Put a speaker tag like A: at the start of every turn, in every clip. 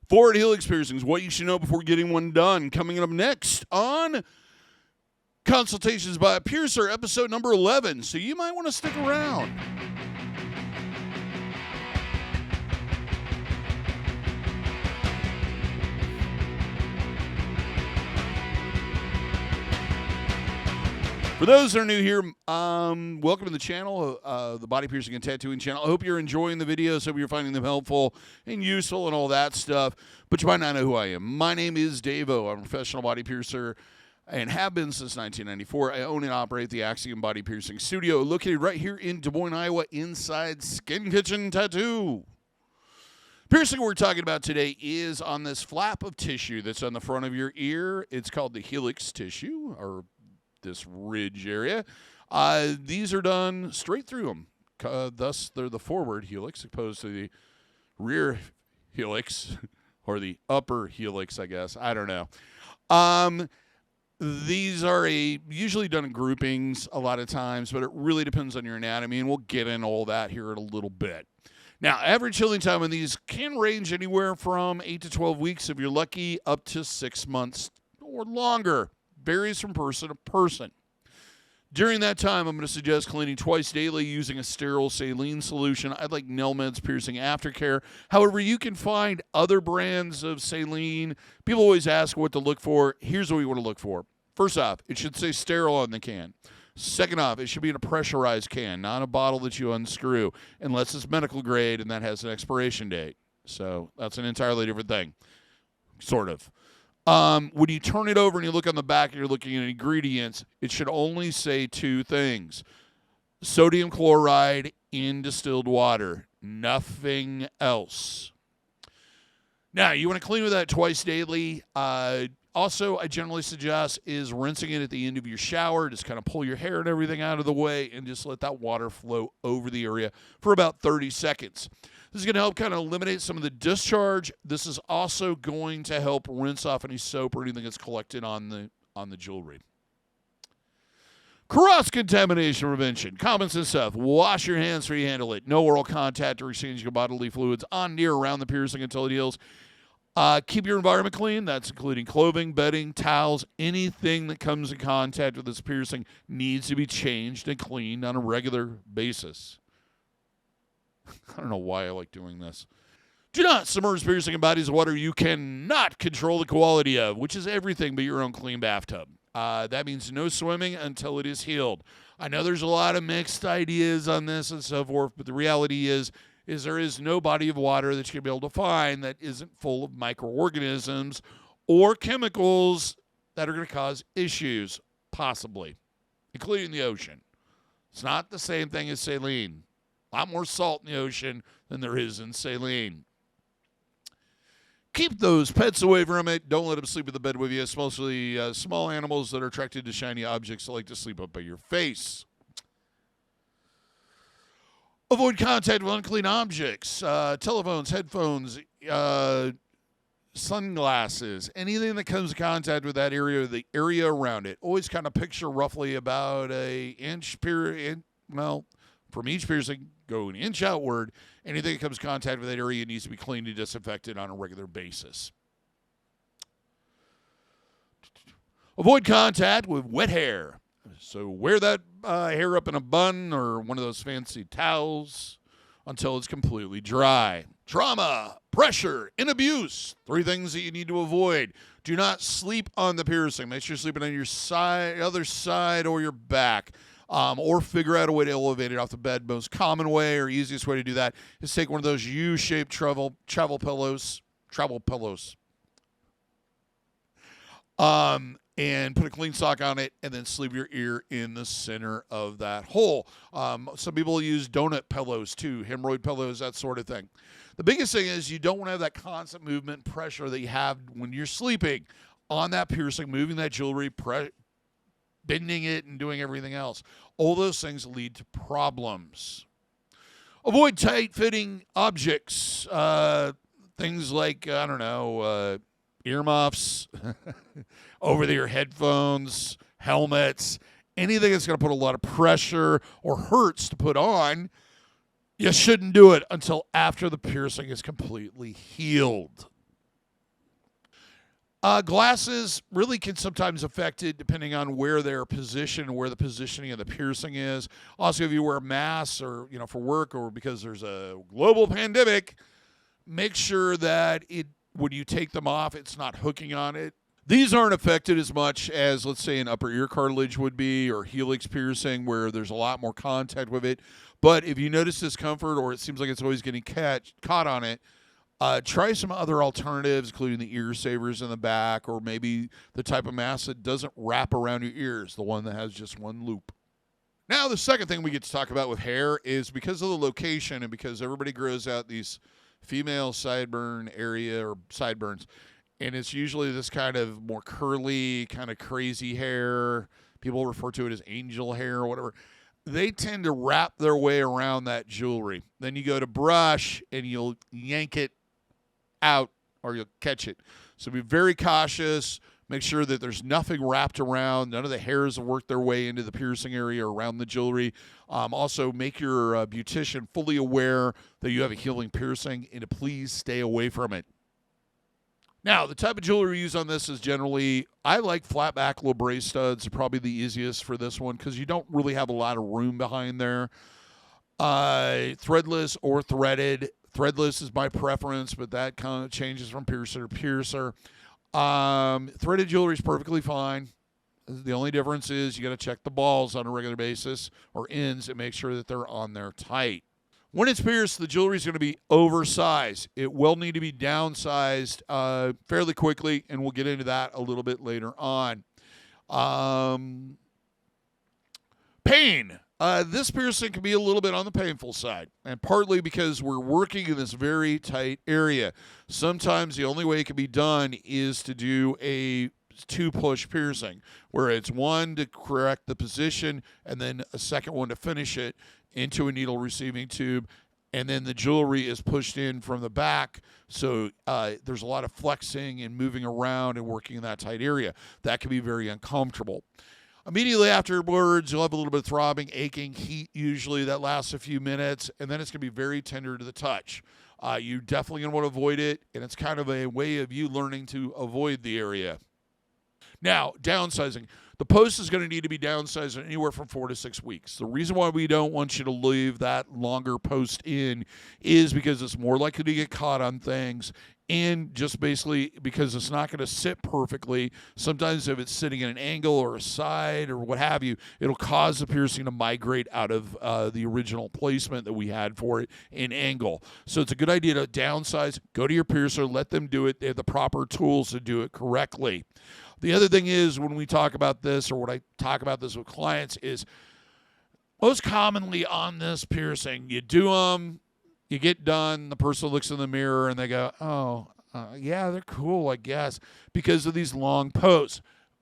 A: Forward Helix Piercing is what you should know before getting one done. Coming up next on Consultations by a Piercer, episode number 11. So you might want to stick around. For those that are new here, welcome to the channel, the Body Piercing and Tattooing channel. I hope you're enjoying the videos. Hope you're finding them helpful and useful and all that stuff. But you might not know who I am. My name is DaVo. I'm a professional body piercer and have been since 1994. I own and operate the Axiom Body Piercing Studio located right here in Des Moines, Iowa, inside Skin Kitchen Tattoo. Piercing we're talking about today is on this flap of tissue that's on the front of your ear. It's called the helix tissue, or this ridge area. These are done straight through them. Thus, they're the forward helix opposed to the rear helix or the upper helix, I guess. I don't know. These are usually done in groupings a lot of times, but it really depends on your anatomy, and we'll get into all that here in a little bit. Now, average healing time on these can range anywhere from 8 to 12 weeks if you're lucky, up to 6 months or longer. Varies from person to person. During that time, I'm going to suggest cleaning twice daily using a sterile saline solution. I'd like Nelmed's Piercing Aftercare. However, you can find other brands of saline. People always ask what to look for. Here's what we want to look for. First off, it should say sterile on the can. Second off, it should be in a pressurized can, not a bottle that you unscrew, unless it's medical grade and that has an expiration date. So that's an entirely different thing, sort of. When you turn it over and you look on the back and you're looking at ingredients, it should only say two things. Sodium chloride in distilled water. Nothing else. Now, you want to clean with that twice daily. Also, I generally suggest is rinsing it at the end of your shower. Just kind of pull your hair and everything out of the way and just let that water flow over the area for about 30 seconds. This is going to help kind of eliminate some of the discharge. This is also going to help rinse off any soap or anything that's collected on the jewelry. Cross-contamination prevention. Common sense stuff. Wash your hands before you handle it. No oral contact or exchange of bodily fluids on, near, around the piercing until it heals. Keep your environment clean. That's including clothing, bedding, towels. Anything that comes in contact with this piercing needs to be changed and cleaned on a regular basis. I don't know why I like doing this. Do not submerge piercing in bodies of water you cannot control the quality of, which is everything but your own clean bathtub. That means no swimming until it is healed. I know there's a lot of mixed ideas on this and so forth, but the reality is there is no body of water that you're going to be able to find that isn't full of microorganisms or chemicals that are going to cause issues, possibly, including the ocean. It's not the same thing as saline. A lot more salt in the ocean than there is in saline. Keep those pets away from it. Don't let them sleep in the bed with you. It's mostly small animals that are attracted to shiny objects that like to sleep up by your face. Avoid contact with unclean objects, telephones, headphones, sunglasses, anything that comes in contact with that area or the area around it. Always kind of picture roughly about an inch from each piercing, go an inch outward. Anything that comes in contact with that area needs to be cleaned and disinfected on a regular basis. Avoid contact with wet hair. So wear that hair up in a bun or one of those fancy towels until it's completely dry. Trauma, pressure, and abuse. 3 things that you need to avoid. Do not sleep on the piercing. Make sure you're sleeping on your side, other side, or your back. Or figure out a way to elevate it off the bed. Most common way or easiest way to do that is take one of those U-shaped travel pillows. And put a clean sock on it, and then sleeve your ear in the center of that hole. Some people use donut pillows too, hemorrhoid pillows, that sort of thing. The biggest thing is you don't want to have that constant movement pressure that you have when you're sleeping on that piercing, moving that jewelry, bending it, and doing everything else. All those things lead to problems. Avoid tight-fitting objects. Things like, earmuffs, over-the-ear headphones, helmets, anything that's going to put a lot of pressure or hurts to put on. You shouldn't do it until after the piercing is completely healed. Glasses really can sometimes affect it depending on where they're positioned, where the positioning of the piercing is. Also, if you wear masks or, for work or because there's a global pandemic, make sure that when you take them off, it's not hooking on it. These aren't affected as much as, let's say, an upper ear cartilage would be or helix piercing where there's a lot more contact with it. But if you notice discomfort or it seems like it's always getting caught on it, try some other alternatives, including the ear savers in the back or maybe the type of mask that doesn't wrap around your ears, the one that has just one loop. Now, the second thing we get to talk about with hair is because of the location and because everybody grows out these female sideburn area or sideburns, and it's usually this kind of more curly, kind of crazy hair. People refer to it as angel hair or whatever. They tend to wrap their way around that jewelry. Then you go to brush and you'll yank it out or you'll catch it. So be very cautious. Make sure that there's nothing wrapped around. None of the hairs have worked their way into the piercing area or around the jewelry. Also, make your beautician fully aware that you have a healing piercing and to please stay away from it. Now, the type of jewelry we use on this is generally, I like flat back low brace studs. They're probably the easiest for this one because you don't really have a lot of room behind there. Threadless or threaded. Threadless is my preference, but that kind of changes from piercer to piercer. Threaded jewelry is perfectly fine. The only difference is you got to check the balls on a regular basis or ends and make sure that they're on there tight. When it's pierced, the jewelry is going to be oversized. It will need to be downsized fairly quickly, and we'll get into that a little bit later on. Pain. This piercing can be a little bit on the painful side, and partly because we're working in this very tight area. Sometimes the only way it can be done is to do a two-push piercing, where it's one to correct the position and then a second one to finish it into a needle receiving tube, and then the jewelry is pushed in from the back, so there's a lot of flexing and moving around and working in that tight area. That can be very uncomfortable. Immediately afterwards, you'll have a little bit of throbbing, aching, heat usually that lasts a few minutes, and then it's going to be very tender to the touch. You're definitely going to want to avoid it, and it's kind of a way of you learning to avoid the area. Now, downsizing. The post is going to need to be downsized anywhere from 4 to 6 weeks. The reason why we don't want you to leave that longer post in is because it's more likely to get caught on things, and just basically because it's not going to sit perfectly. Sometimes if it's sitting at an angle or a side or what have you, it'll cause the piercing to migrate out of the original placement that we had for it in angle. So it's a good idea to downsize, go to your piercer, let them do it. They have the proper tools to do it correctly. The other thing is when we talk about this, or when I talk about this with clients, is most commonly on this piercing, you do them, you get done, the person looks in the mirror and they go, oh, yeah, they're cool, I guess, because of these long posts.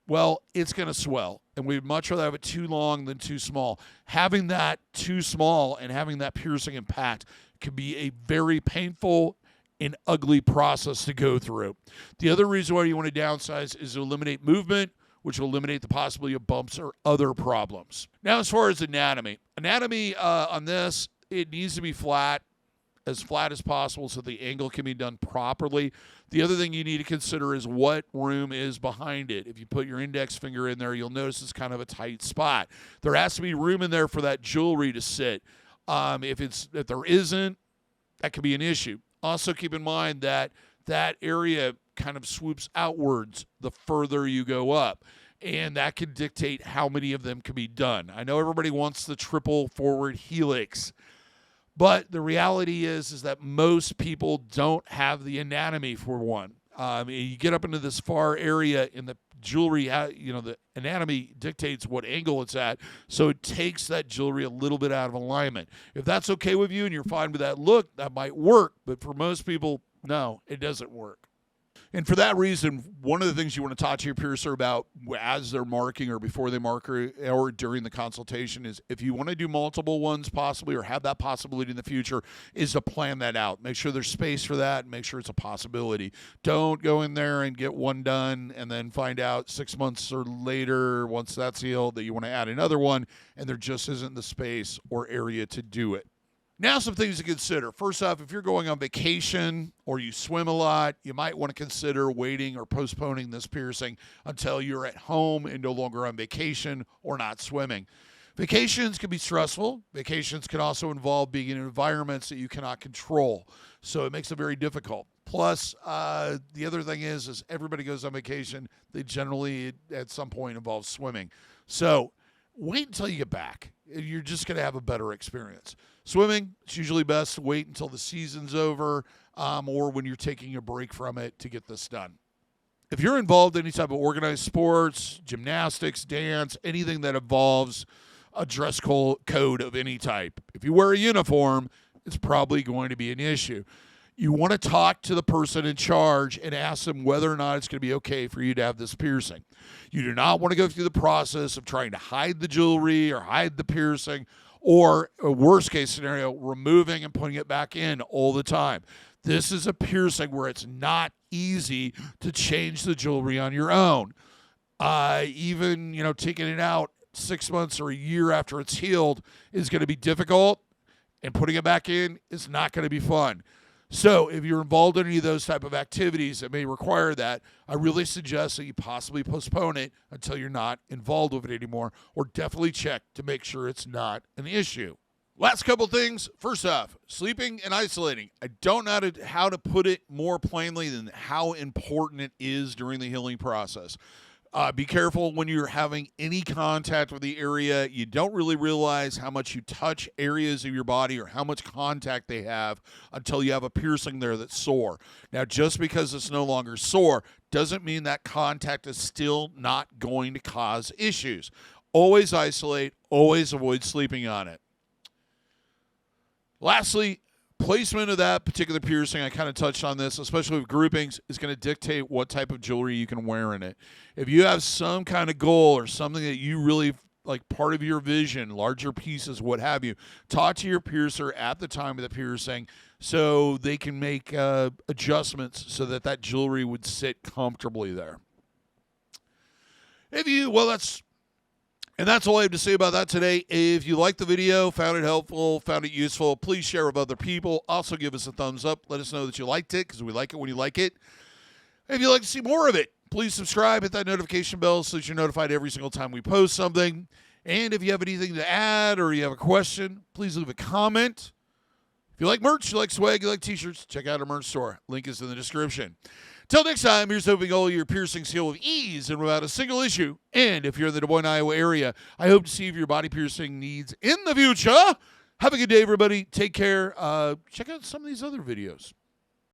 A: Well, it's going to swell, and we'd much rather have it too long than too small. Having that too small and having that piercing impact can be a very painful an ugly process to go through. The other reason why you want to downsize is to eliminate movement, which will eliminate the possibility of bumps or other problems. Now, as far as anatomy on this, it needs to be flat as possible so the angle can be done properly. The other thing you need to consider is what room is behind it. If you put your index finger in there, you'll notice it's kind of a tight spot. There has to be room in there for that jewelry to sit. If there isn't, that could be an issue. Also, keep in mind that that area kind of swoops outwards the further you go up, and that can dictate how many of them can be done. I know everybody wants the triple forward helix, but the reality is that most people don't have the anatomy for one. You get up into this far area in the jewelry, the anatomy dictates what angle it's at, so it takes that jewelry a little bit out of alignment. If that's okay with you and you're fine with that look, that might work, but for most people, no, it doesn't work. And for that reason, one of the things you want to talk to your piercer about as they're marking or before they mark or during the consultation is if you want to do multiple ones possibly or have that possibility in the future is to plan that out. Make sure there's space for that and make sure it's a possibility. Don't go in there and get one done and then find out 6 months or later, once that's healed, that you want to add another one and there just isn't the space or area to do it. Now, some things to consider. First off, if you're going on vacation or you swim a lot, you might want to consider waiting or postponing this piercing until you're at home and no longer on vacation or not swimming. Vacations can be stressful. Vacations can also involve being in environments that you cannot control, so it makes it very difficult. Plus, the other thing is everybody goes on vacation. They generally, at some point, involve swimming. So wait until you get back. You're just going to have a better experience. Swimming, it's usually best to wait until the season's over or when you're taking a break from it to get this done. If you're involved in any type of organized sports, gymnastics, dance, anything that involves a dress code of any type, if you wear a uniform, it's probably going to be an issue. You want to talk to the person in charge and ask them whether or not it's going to be okay for you to have this piercing. You do not want to go through the process of trying to hide the jewelry or hide the piercing, or a worst case scenario, removing and putting it back in all the time. This is a piercing where it's not easy to change the jewelry on your own. Even, taking it out 6 months or a year after it's healed is going to be difficult, and putting it back in is not going to be fun. So if you're involved in any of those type of activities that may require that, I really suggest that you possibly postpone it until you're not involved with it anymore, or definitely check to make sure it's not an issue. Last couple things. First off, sleeping and isolating. I don't know how to put it more plainly than how important it is during the healing process. Be careful when you're having any contact with the area. You don't really realize how much you touch areas of your body or how much contact they have until you have a piercing there that's sore. Now, just because it's no longer sore doesn't mean that contact is still not going to cause issues. Always isolate. Always avoid sleeping on it. Lastly, placement of that particular piercing, I kind of touched on this, especially with groupings, is going to dictate what type of jewelry you can wear in it. If you have some kind of goal or something that you really like, part of your vision, larger pieces, what have you, talk to your piercer at the time of the piercing so they can make adjustments so that jewelry would sit comfortably there. And that's all I have to say about that today. If you liked the video, found it helpful, found it useful, please share with other people. Also give us a thumbs up. Let us know that you liked it, because we like it when you like it. If you'd like to see more of it, please subscribe, hit that notification bell so that you're notified every single time we post something. And if you have anything to add or you have a question, please leave a comment. If you like merch, you like swag, you like t-shirts, check out our merch store. Link is in the description. Till next time, here's hoping all your piercings heal with ease and without a single issue. And if you're in the Des Moines, Iowa area, I hope to see your body piercing needs in the future. Have a good day, everybody. Take care. Check out some of these other videos.